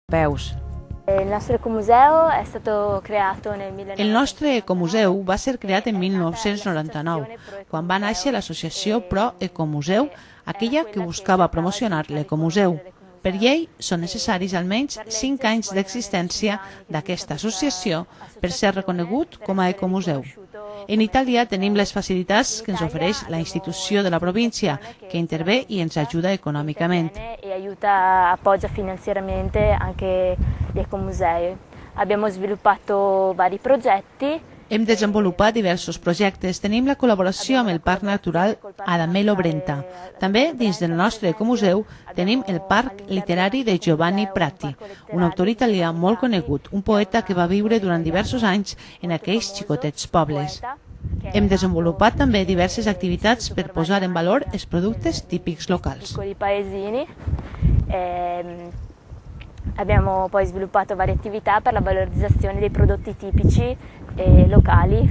peus. Il nostre ecomuseo è stato creato nel El nostre ecomuseu va ser creat en 1999, quan va néixer l'associació Pro Ecomuseu, aquella que buscava promocionar l'ecomuseu. Per llei, són necessaris almenys 5 anys d'existència d'aquesta associació per ser reconegut com a ecomuseu. En Itàlia tenim les facilitats que ens ofereix la institució de la província, que intervé i ens ajuda econòmicament. Appoggia finanziariamente anche gli ecomusei. Abbiamo sviluppato vari progetti. Hem desenvolupat diversos projectes. Tenim la col·laboració amb el Parc Natural Adamello Brenta. També, dins del nostre ecomuseu, tenim el Parc Literari de Giovanni Prati, un autor italià molt conegut, un poeta que va viure durant diversos anys en aquells xicotets pobles. Hem desenvolupat també diverses activitats per posar en valor els productes típics locals. Abbiamo poi sviluppato varie attività per la valorizzazione dei prodotti tipici locali.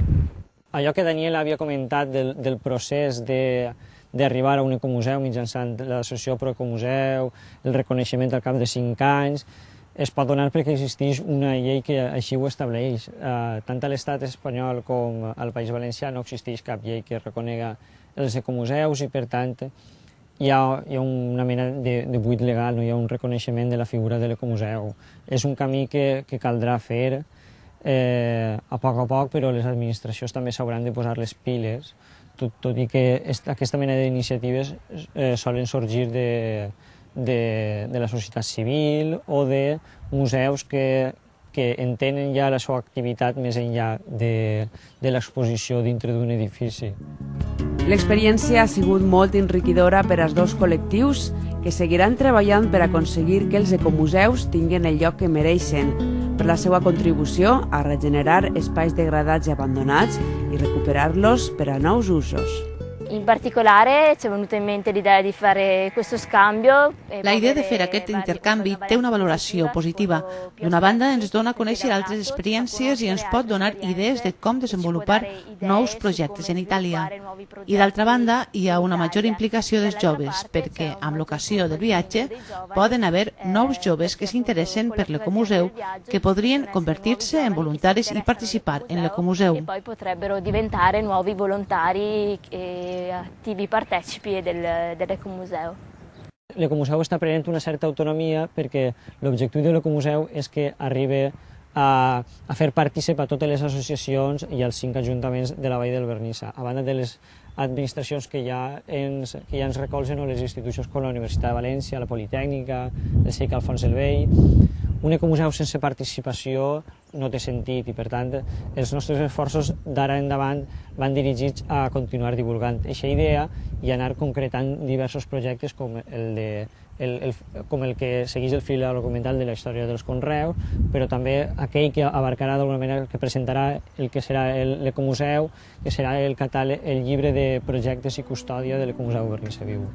Allò que Daniel havia comentat del procés d'arribar a un ecomuseu mitjançant l'associació Pro Ecomuseu, el reconeixement al cap de 5 anys, es pot donar perquè existeix una llei que així ho estableix. Tant a l'estat espanyol com al País Valencià no existeix cap llei que reconega els ecomuseus i, per tant, hi ha una mena de buit legal, no hi ha un reconeixement de la figura de l'ecomuseu. És un camí que caldrà fer a poc, però les administracions també s'hauran de posar les piles, tot i que aquesta mena d'iniciatives solen sorgir de la societat civil o de museus que entenen ja la seva activitat més enllà de l'exposició dintre d'un edifici. L'experiència ha sigut molt enriquidora per als dos col·lectius que seguiran treballant per aconseguir que els ecomuseus tinguin el lloc que mereixen, per la seva contribució a regenerar espais degradats i abandonats i recuperar-los per a nous usos. In particolare ci è venuta in mente l'idea di fare questo scambio. La idea de fer aquest intercanvi té una valoració positiva. D'una banda, ens dona a conèixer altres experiències i ens pot donar idees de com desenvolupar nous projectes en Itàlia. I d'altra banda, hi ha una major implicació dels joves, perquè amb l'ocasió del viatge poden haver nous joves que s'interessen per l'ecomuseu que podrien convertir-se en voluntaris i participar en l'ecomuseu. E poi potrebbero diventare nuovi volontari attivi partecipi dell'ecomuseo. L'ecomuseu està prenent una certa autonomia perquè l'objectiu de l'ecomuseu és que arribi a fer partícip a totes les associacions i als 5 ajuntaments de la Vall del Vernissa, a banda de les administracions que ja ens recolzen o les institucions com la Universitat de València, la Politècnica, el CIC Alfons el Vell. Un ecomuseu sense participació no té sentit i, per tant, els nostres esforços d'ara endavant van dirigits a continuar divulgant aquesta idea i anar concretant diversos projectes com el que segueix el fil argumental de la història dels conreus, però també aquell que abarcarà d'alguna manera, que presentarà el que serà l'ecomuseu, que serà el llibre de projectes i custòdia de l'Ecomuseu Vernissa Viu.